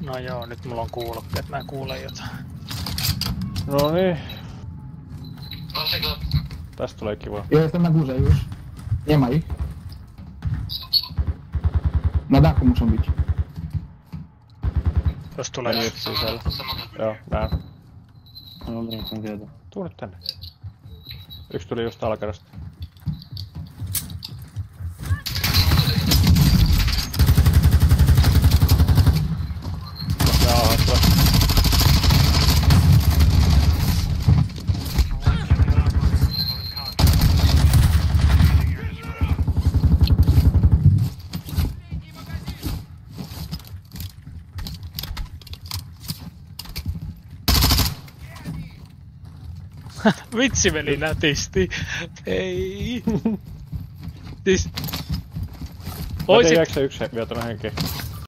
No joo, nyt mulla on kuulokkeet, mä kuulen jotain. Noniin. Tästä tulee kiva. Eu estava na Guseiros. E a Mai? Nadar como Moçambique. Jos tulee Meni yksi sisällä. Joo, näen. No, Brinson tietää. Tuu nyt tänne. Yksi tuli just alkerasta. Jaa, tulee. Vitsi meni nätisti. Ei. Siis... Oisit... Mä tein yksi vielä tänä henkeä.